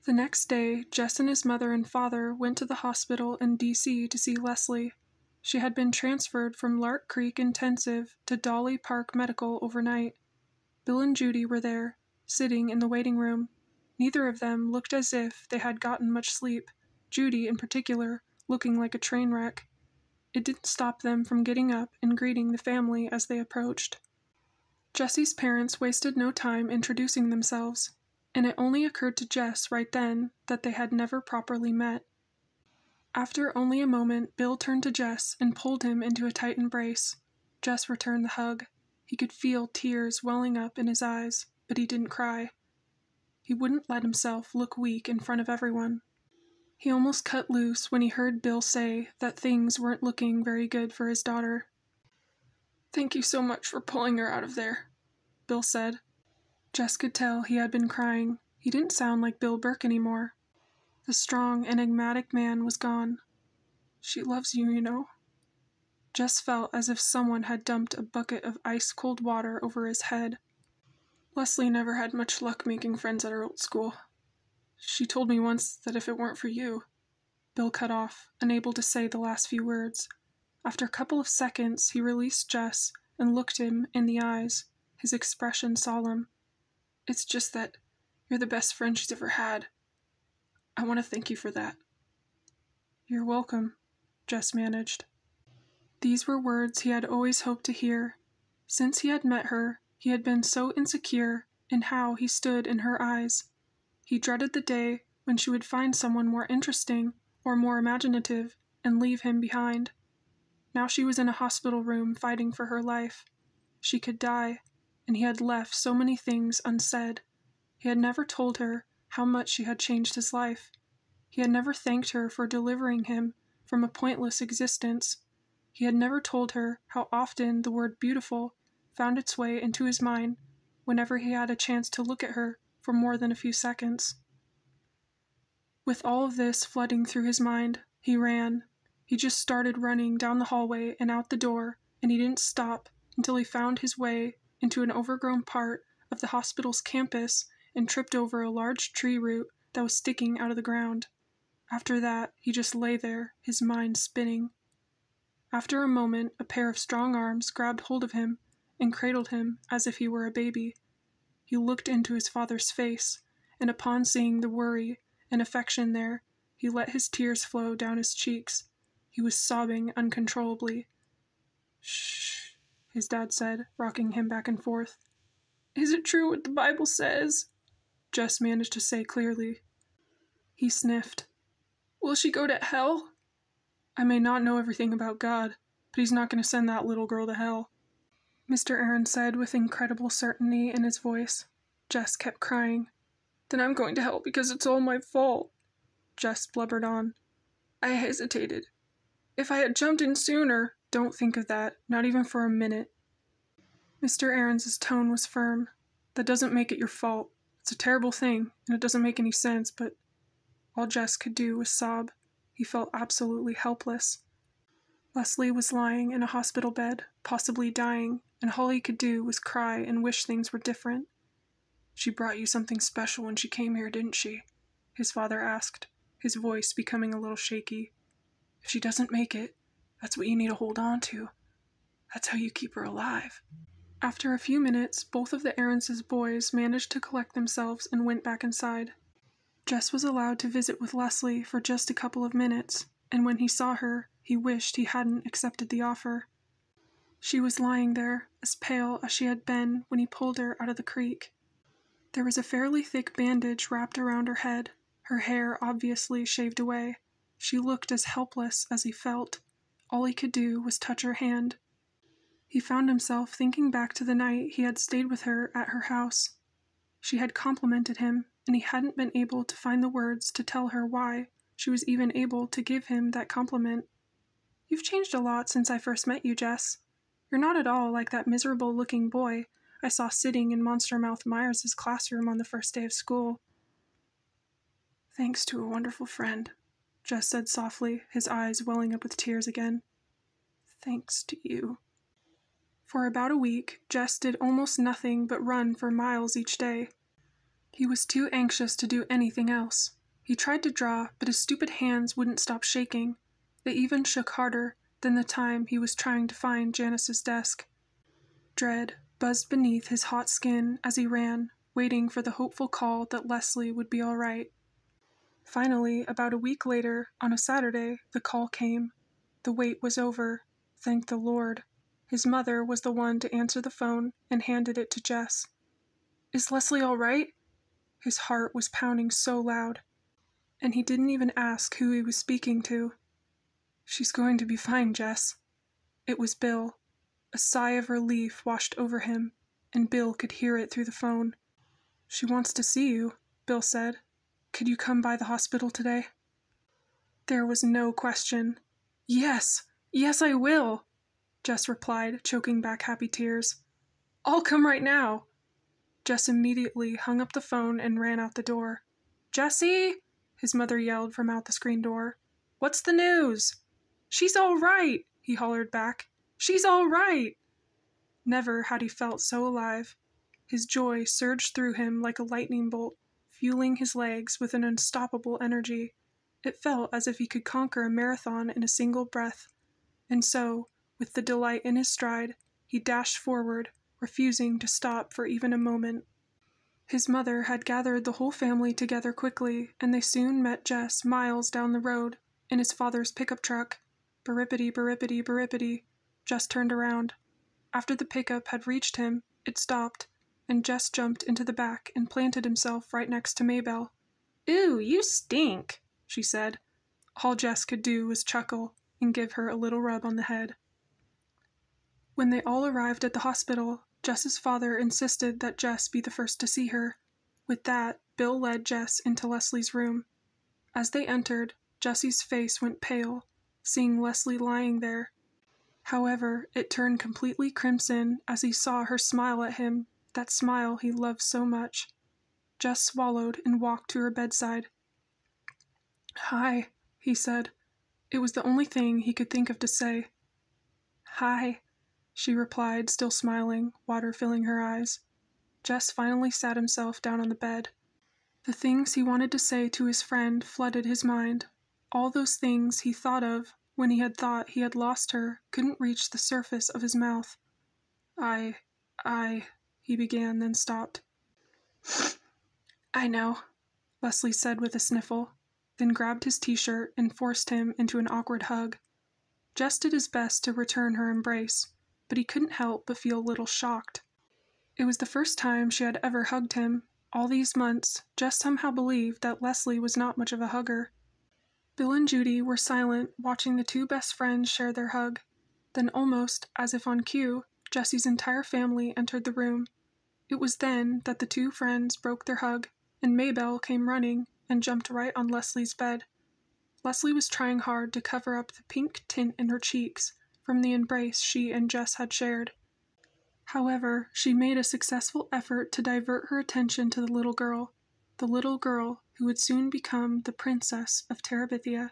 The next day, Jess and his mother and father went to the hospital in D.C. to see Leslie. She had been transferred from Lark Creek Intensive to Dolly Park Medical overnight. Bill and Judy were there, sitting in the waiting room. Neither of them looked as if they had gotten much sleep, Judy in particular, looking like a train wreck. It didn't stop them from getting up and greeting the family as they approached. Jessie's parents wasted no time introducing themselves, and it only occurred to Jess right then that they had never properly met. After only a moment, Bill turned to Jess and pulled him into a tight embrace. Jess returned the hug. He could feel tears welling up in his eyes, but he didn't cry. He wouldn't let himself look weak in front of everyone. He almost cut loose when he heard Bill say that things weren't looking very good for his daughter. "Thank you so much for pulling her out of there," Bill said. Jess could tell he had been crying. He didn't sound like Bill Burke anymore. The strong, enigmatic man was gone. "She loves you, you know." Jess felt as if someone had dumped a bucket of ice-cold water over his head. "Leslie never had much luck making friends at her old school. She told me once that if it weren't for you—" Bill cut off, unable to say the last few words. After a couple of seconds, he released Jess and looked him in the eyes, his expression solemn. "It's just that you're the best friend she's ever had. I want to thank you for that." "You're welcome," Jess managed. These were words he had always hoped to hear. Since he had met her, he had been so insecure in how he stood in her eyes. He dreaded the day when she would find someone more interesting or more imaginative and leave him behind. Now she was in a hospital room fighting for her life. She could die, and he had left so many things unsaid. He had never told her how much she had changed his life. He had never thanked her for delivering him from a pointless existence. He had never told her how often the word beautiful found its way into his mind whenever he had a chance to look at her for more than a few seconds. With all of this flooding through his mind, he ran. He just started running down the hallway and out the door, and he didn't stop until he found his way into an overgrown part of the hospital's campus and tripped over a large tree root that was sticking out of the ground. After that, he just lay there, his mind spinning. After a moment, a pair of strong arms grabbed hold of him and cradled him as if he were a baby. He looked into his father's face, and upon seeing the worry and affection there, he let his tears flow down his cheeks. He was sobbing uncontrollably. "Shh," his dad said, rocking him back and forth. "Is it true what the Bible says?" Jess managed to say clearly. He sniffed. "Will she go to hell?" "I may not know everything about God, but he's not going to send that little girl to hell," Mr. Aaron said with incredible certainty in his voice. Jess kept crying. "Then I'm going to hell because it's all my fault," Jess blubbered on. "I hesitated. If I had jumped in sooner—" "Don't think of that, not even for a minute." Mr. Aaron's tone was firm. "That doesn't make it your fault. It's a terrible thing, and it doesn't make any sense, but—" All Jess could do was sob. He felt absolutely helpless. Leslie was lying in a hospital bed, possibly dying, and all he could do was cry and wish things were different. "She brought you something special when she came here, didn't she?" his father asked, his voice becoming a little shaky. "If she doesn't make it, that's what you need to hold on to. That's how you keep her alive." After a few minutes, both of the Aarons' boys managed to collect themselves and went back inside. Jess was allowed to visit with Leslie for just a couple of minutes, and when he saw her, he wished he hadn't accepted the offer. She was lying there, as pale as she had been when he pulled her out of the creek. There was a fairly thick bandage wrapped around her head, her hair obviously shaved away. She looked as helpless as he felt. All he could do was touch her hand. He found himself thinking back to the night he had stayed with her at her house. She had complimented him, and he hadn't been able to find the words to tell her why she was even able to give him that compliment. "You've changed a lot since I first met you, Jess. You're not at all like that miserable-looking boy I saw sitting in Monster Mouth Myers' classroom on the first day of school." "Thanks to a wonderful friend," Jess said softly, his eyes welling up with tears again. "Thanks to you." For about a week, Jess did almost nothing but run for miles each day. He was too anxious to do anything else. He tried to draw, but his stupid hands wouldn't stop shaking. They even shook harder than the time he was trying to find Janice's desk. Dread buzzed beneath his hot skin as he ran, waiting for the hopeful call that Leslie would be all right. Finally, about a week later, on a Saturday, the call came. The wait was over. Thank the Lord. His mother was the one to answer the phone and handed it to Jess. "Is Leslie all right?" His heart was pounding so loud, and he didn't even ask who he was speaking to. "She's going to be fine, Jess." It was Bill. A sigh of relief washed over him, and Bill could hear it through the phone. "She wants to see you," Bill said. "Could you come by the hospital today?" There was no question. "Yes, yes, I will," Jess replied, choking back happy tears. "I'll come right now." Jess immediately hung up the phone and ran out the door. "Jessie!" his mother yelled from out the screen door. "What's the news?" "She's all right," he hollered back. "She's all right." Never had he felt so alive. His joy surged through him like a lightning bolt, fueling his legs with an unstoppable energy. It felt as if he could conquer a marathon in a single breath. And so, with the delight in his stride, he dashed forward, refusing to stop for even a moment. His mother had gathered the whole family together quickly, and they soon met Jess miles down the road, in his father's pickup truck. Berippity, berippity, berippity. Jess turned around. After the pickup had reached him, it stopped, and Jess jumped into the back and planted himself right next to Maybelle. "Ooh, you stink," she said. All Jess could do was chuckle and give her a little rub on the head. When they all arrived at the hospital, Jess's father insisted that Jess be the first to see her. With that, Bill led Jess into Leslie's room. As they entered, Jessie's face went pale, seeing Leslie lying there. However, it turned completely crimson as he saw her smile at him, that smile he loved so much. Jess swallowed and walked to her bedside. "Hi," he said. It was the only thing he could think of to say. "Hi," she replied, still smiling, water filling her eyes. Jess finally sat himself down on the bed. The things he wanted to say to his friend flooded his mind. All those things he thought of when he had thought he had lost her couldn't reach the surface of his mouth. I, he began, then stopped. "I know," Leslie said with a sniffle, then grabbed his t-shirt and forced him into an awkward hug. Jess did his best to return her embrace, but he couldn't help but feel a little shocked. It was the first time she had ever hugged him. All these months, Jess somehow believed that Leslie was not much of a hugger. Bill and Judy were silent, watching the two best friends share their hug. Then, almost as if on cue, Jessie's entire family entered the room. It was then that the two friends broke their hug, and Maybelle came running and jumped right on Leslie's bed. Leslie was trying hard to cover up the pink tint in her cheeks from the embrace she and Jess had shared. However, she made a successful effort to divert her attention to the little girl who would soon become the princess of Terabithia.